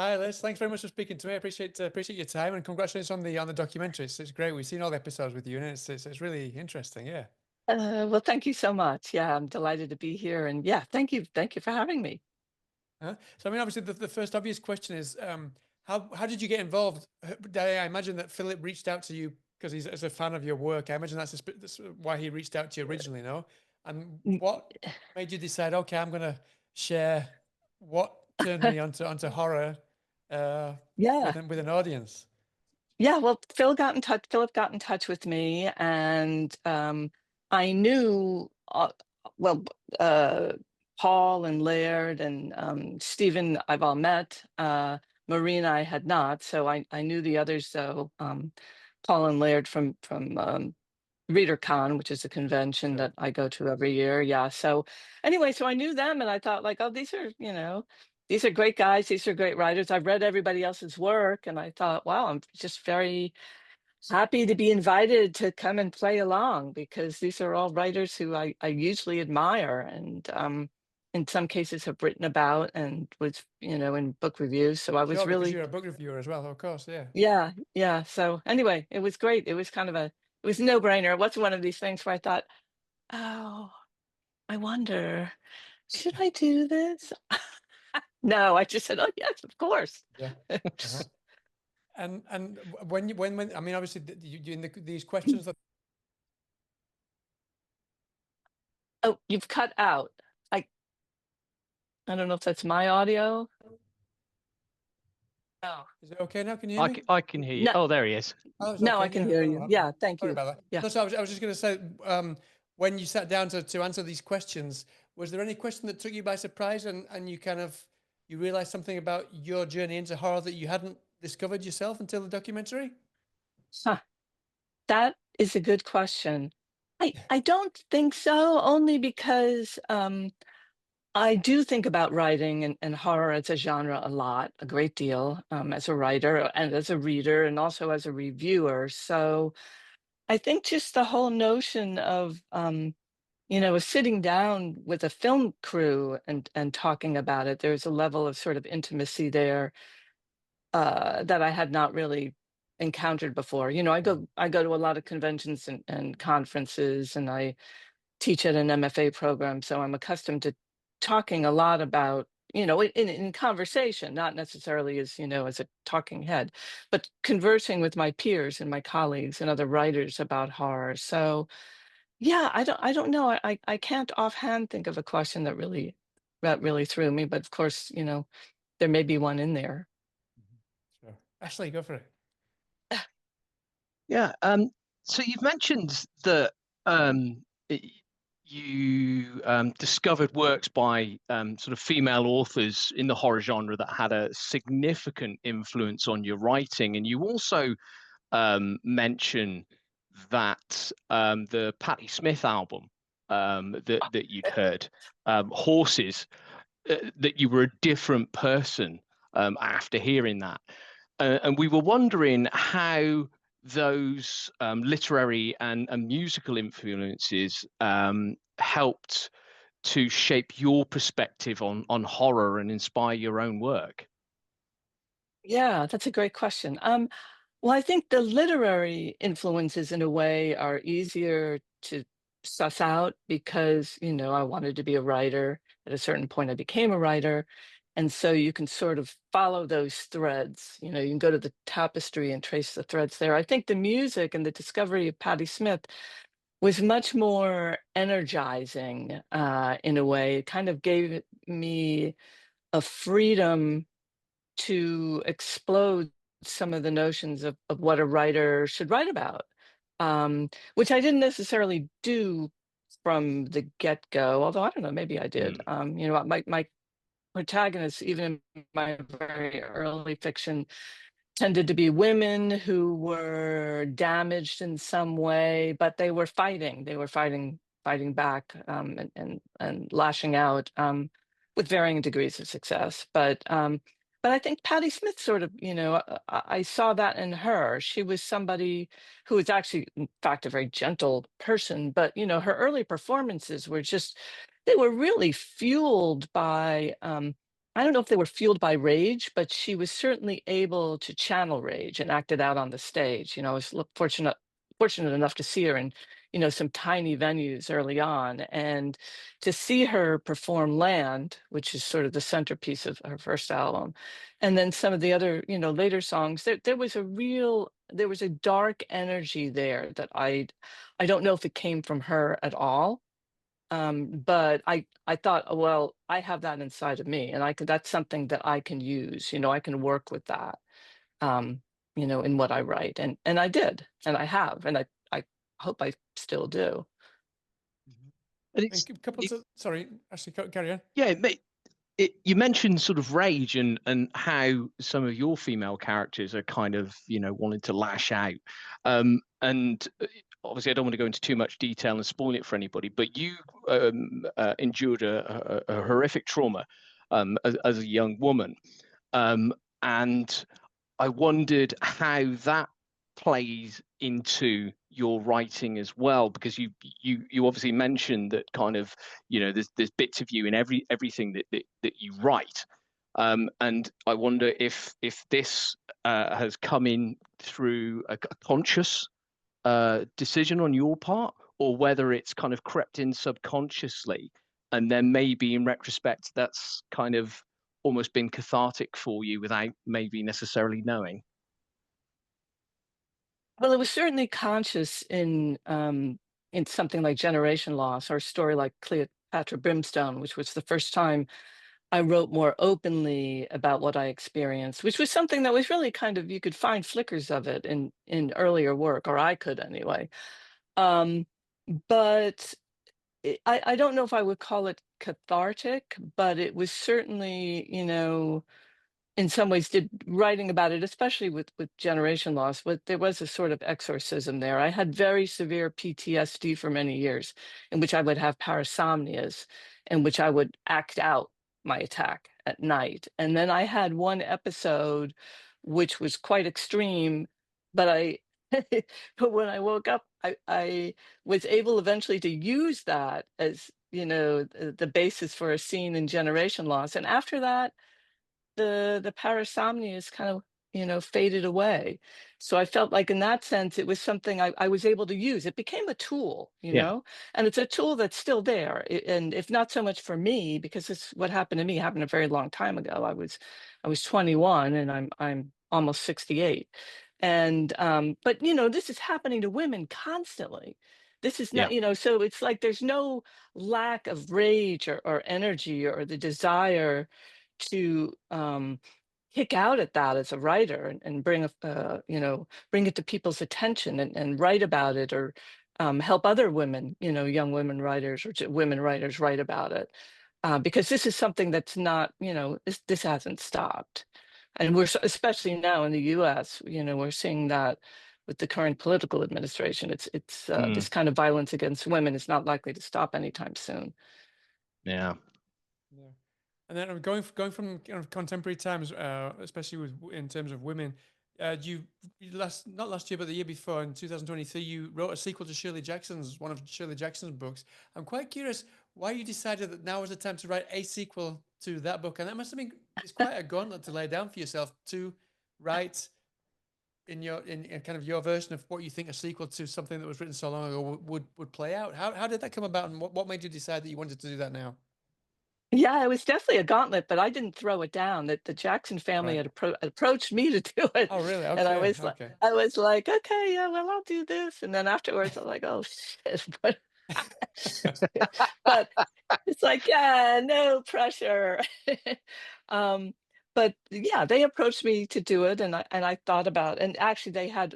Hi, Liz. Thanks very much for speaking to me. I appreciate your time and congratulations on the documentary. It's great. We've seen all the episodes with you, and it's really interesting. Yeah. Well, thank you so much. Yeah, I'm delighted to be here. And yeah, thank you for having me. So I mean, obviously, the first obvious question is, how did you get involved? I imagine that Philip reached out to you because he's as a fan of your work. I imagine that's why he reached out to you originally, no? And Mm. what made you decide? Okay, I'm going to share what turned me onto horror Yeah. with an audience. Yeah, well, Philip got in touch with me, and I knew well uh Paul and Laird and Stephen I've all met. Marina I had not, so I knew the others though. Paul and Laird from ReaderCon, which is a convention Sure. that I go to every year. Yeah. So anyway, so I knew them and I thought like, oh, these are great guys. These are great writers. I've read everybody else's work and I thought, wow, I'm just very happy to be invited to come and play along because these are all writers who I usually admire and in some cases have written about and was, in book reviews. So I was Sure, because really, you're a book reviewer as well, of course. Yeah. yeah, yeah. So anyway, it was great. It was kind of it was a no-brainer. It wasn't one of these things where I thought, oh, I wonder, should I do this? No, I just said, oh, yes, of course. Yeah. Uh-huh. And when I mean, obviously, you in these questions that Oh, you've cut out. I I don't know if that's my audio. Oh, is it okay now? Can you hear me? I can hear you. no, Oh, there he is. Oh, it's no, I okay. can Yeah, I hear don't know you. what happened. Yeah, thank Sorry you. about that. Yeah. No, so I was just going to say, when you sat down to answer these questions, was there any question that took you by surprise and you realized something about your journey into horror that you hadn't discovered yourself until the documentary? Huh. That is a good question. I don't think so, only because I do think about writing and horror as a genre a lot, a great deal, as a writer and as a reader and also as a reviewer. So I think just the whole notion of sitting down with a film crew and talking about it, there's a level of sort of intimacy there that I had not really encountered before. I go to a lot of conventions and conferences, and I teach at an MFA program, so I'm accustomed to talking a lot about, in conversation, not necessarily as, as a talking head, but conversing with my peers and my colleagues and other writers about horror. So yeah, I don't know. I can't offhand think of a question that really threw me, but of course, there may be one in there. Mhm. Sure. Ashley, go for it. Yeah. So you've mentioned that it- you discovered works by sort of female authors in the horror genre that had a significant influence on your writing, and you also mention that the Patti Smith album that you'd heard, Horses, that you were a different person after hearing that. And we were wondering how those literary and musical influences helped to shape your perspective on horror and inspire your own work. Yeah, that's a great question. Well, I think the literary influences, in a way, are easier to suss out because, I wanted to be a writer. At a certain point, I became a writer. And so you can sort of follow those threads. You can go to the tapestry and trace the threads there. I think the music and the discovery of Patti Smith was much more energizing in a way. It kind of gave me a freedom to explode some of the notions of what a writer should write about, which I didn't necessarily do from the get-go, although I don't know, maybe I did. Mm. My protagonists, even in my very early fiction, tended to be women who were damaged in some way, but they were fighting. They were fighting back, and lashing out, with varying degrees of success. But I think Patti Smith sort of, I saw that in her. She was somebody who was actually, in fact, a very gentle person, but her early performances were just, they were really fueled by I don't know if they were fueled by rage, but she was certainly able to channel rage and act it out on the stage. I was fortunate enough to see her in, some tiny venues early on, and to see her perform Land, which is sort of the centerpiece of her first album, and then some of the other, later songs. There was a dark energy there that I don't know if it came from her at all, but I thought, "Oh, well, I have that inside of me, and that's something that I can use. I can work with that, um, in what I write." And I did, and I have, and I hope I still do. Mhm. And And it's a couple to, sorry, actually, carry on. yeah, you mentioned sort of rage and how some of your female characters are kind of wanting to lash out, and obviously I don't want to go into too much detail and spoil it for anybody, but you endured a horrific trauma as a young woman, and I wondered how that plays into your writing as well, because you obviously mentioned that kind of there's bits of you in everything that you write, and I wonder if this has come in through a conscious decision on your part, or whether it's kind of crept in subconsciously, and then maybe in retrospect that's kind of almost been cathartic for you without maybe necessarily knowing. Well, it was certainly conscious in something like Generation Loss, or a story like Cleopatra Brimstone, which was the first time I wrote more openly about what I experienced, which was something that was really kind of, you could find flickers of it in earlier work, or I could anyway. Um, but I don't know if I would call it cathartic, but it was certainly, in some ways, did writing about it, especially with Generation Loss, but there was a sort of exorcism there. I had very severe PTSD for many years, in which I would have parasomnias, in which I would act out my attack at night. And then I had one episode which was quite extreme, but but when I woke up, I was able eventually to use that as, the basis for a scene in Generation Loss. And after that, the parasomnia is kind of, faded away. So I felt like in that sense, it was something I was able to use. It became a tool, Yeah, and it's a tool that's still there. And if not so much for me, because it's what happened to me happened a very long time ago. I was 21, and I'm almost 68. And but this is happening to women constantly. This is yeah, not, so it's like there's no lack of rage or energy or the desire to kick out at that as a writer, and bring bring it to people's attention, and write about it, or help other women, young women writers, or women writers write about it, because this is something that's not, this hasn't stopped. And especially now in the US, we're seeing that with the current political administration. It's mm, this kind of violence against women is not likely to stop anytime soon. yeah, Yeah. And then going from kind of contemporary times, especially in terms of women, you not last year, but the year before, in 2023, you wrote a sequel to one of Shirley Jackson's books. I'm quite curious why you decided that now was the time to write a sequel to that book, and that must have been, it's quite a gauntlet to lay down for yourself to write in kind of your version of what you think a sequel to something that was written so long ago would play out. How did that come about, and what made you decide that you wanted to do that now? Yeah, it was definitely a gauntlet, but I didn't throw it down. That the Jackson family Right. had approached me to do it, Oh, really? and Okay. Okay. I was like, okay, yeah, well, I'll do this. And then afterwards, I'm like, oh shit, but it's like, yeah, no pressure. um, but yeah, they approached me to do it, and I thought about, and actually they had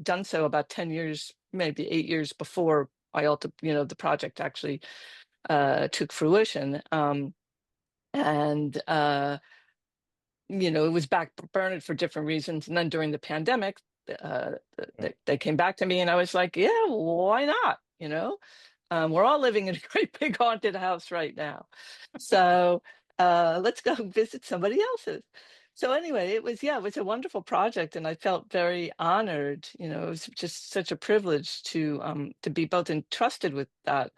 done so about 10 years, maybe 8 years before the project actually took fruition. And it was back burnered for different reasons. And then during the pandemic, they came back to me, and I was like, yeah, why not? We're all living in a great big haunted house right now. So let's go visit somebody else's. So anyway, it was a wonderful project, and I felt very honored. It was just such a privilege to be both entrusted with that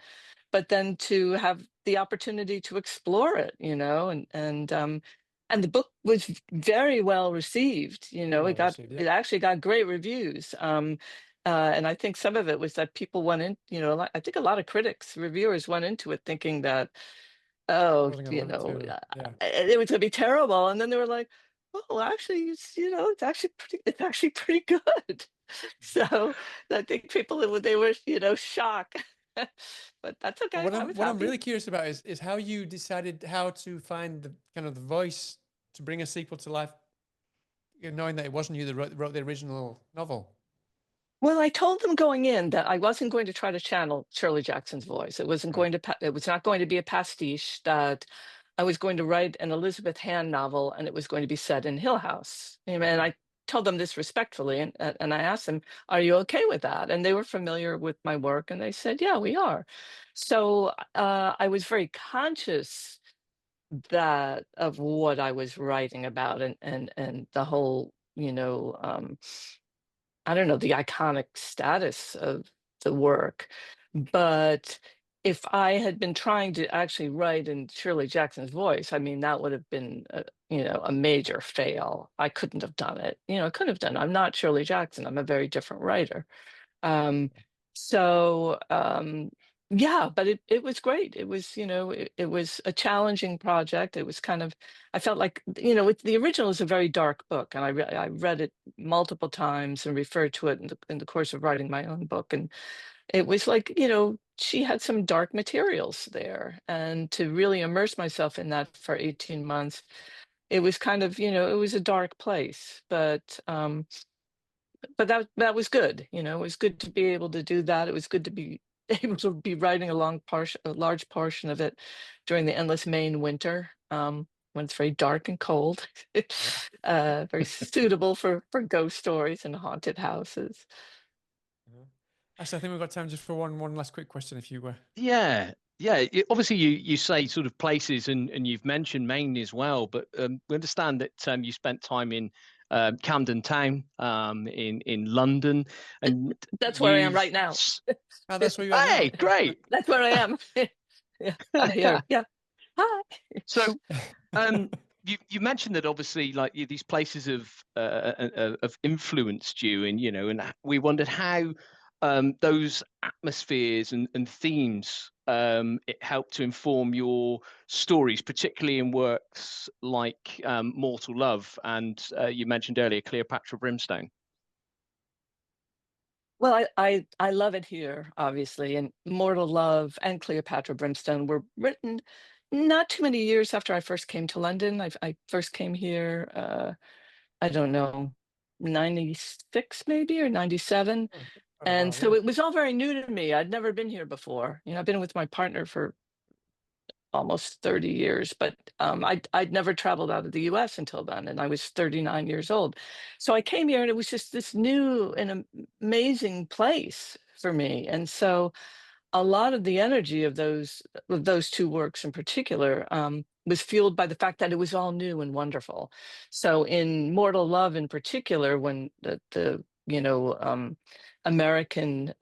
but then to have the opportunity to explore it, and the book was very well received. Well received, yeah. It actually got great reviews. And I think some of it was that people went in, I think a lot of critics, reviewers went into it thinking that, oh, Wasn't gonna live to, yeah. it was gonna be terrible, and then they were like, oh, actually, it's actually pretty good. So I think people, they were, shocked. But that's okay. What I I'm was what I'm happy. really curious about is how you decided how to find the kind of the voice to bring a sequel to life, knowing that it wasn't you that wrote the original novel. Well, I told them going in that I wasn't going to try to channel Shirley Jackson's voice. It wasn't Right. going to. It was not going to be a pastiche. That I was going to write an Elizabeth Hand novel, and it was going to be set in Hill House. And I told them this respectfully, and I asked them, "Are you okay with that?" And they were familiar with my work, and they said, "Yeah, we are." So I was very conscious that of what I was writing about, and the whole, I don't know, the iconic status of the work. But if I had been trying to actually write in Shirley Jackson's voice, I mean, that would have been a major fail. I couldn't have done it. I couldn't have done it. I'm not Shirley Jackson. I'm a very different writer. Um, so yeah, but it was great. It was, it was a challenging project. It was kind of, I felt like, the original is a very dark book, and I read it multiple times and referred to it in the course of writing my own book. And it was like, she had some dark materials there, and to really immerse myself in that for 18 months, it was kind of, it was a dark place, but that was good. It was good to be able to do that. It was good to be able to be writing a large portion of it during the endless Maine winter, when it's very dark and cold. Very suitable for ghost stories and haunted houses. Actually, I think we've got time just for one last quick question, if you were. Yeah. Obviously, you say sort of places, and you've mentioned Maine as well, but we understand that you spent time in Camden Town, in London, and that's where I am right now. Oh, that's where you are Hey, now. great. That's where I am. Yeah, I'm here. Yeah. Hi. So, you mentioned that obviously, like these places have influenced you, and and we wondered how those atmospheres and themes it helped to inform your stories, particularly in works like Mortal Love, and you mentioned earlier Cleopatra Brimstone. Well, I love it here, obviously, and Mortal Love and Cleopatra Brimstone were written not too many years after I first came to London. I first came here, I don't know, 96 maybe, or 97. Oh, And wow, so yeah. it was all very new to me. I'd never been here before. I've been with my partner for almost 30 years, but I'd never traveled out of the US until then, and I was 39 years old. So I came here, and it was just this new and amazing place for me. And so a lot of the energy of those two works in particular was fueled by the fact that it was all new and wonderful. So in Mortal Love, in particular, when the American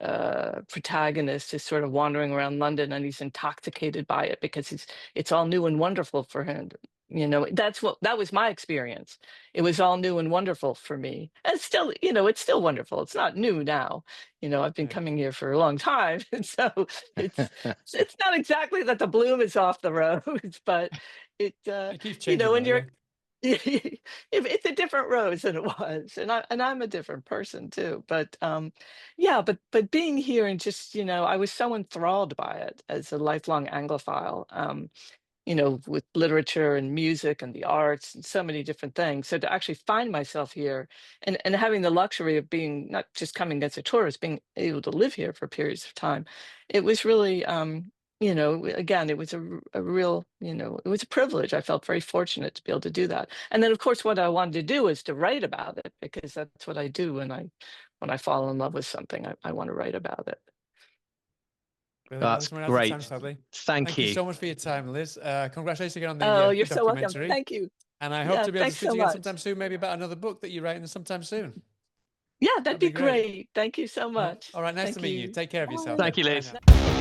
protagonist is sort of wandering around London, and he's intoxicated by it because it's all new and wonderful for him. That was my experience. It was all new and wonderful for me. And still, it's still wonderful. It's not new now. I've been coming here for a long time. And so it's not exactly that the bloom is off the rose, but it keeps changing, when though, you're yeah. it's a different rose than it was. And I'm a different person too. But yeah, but being here, and just, I was so enthralled by it as a lifelong Anglophile. With literature and music and the arts and so many different things. So to actually find myself here, and having the luxury of being, not just coming as a tourist, being able to live here for periods of time, it was really, again, it was a real, it was a privilege. I felt very fortunate to be able to do that. And then, of course, what I wanted to do is to write about it, because that's what I do when I fall in love with something. I want to write about it. That's Time, great. sadly. Thank you so much for your time, Liz. Congratulations again on the, Oh, you're the so welcome. documentary. Thank you. And I hope to be able to Thanks speak so to you again much. sometime soon, maybe about another book that you're writing sometime soon. Yeah, that'd be be great. great. Thank you so much. All right, nice Thank to meet you. Take care of yourself. Thank you, Bye Liz. now.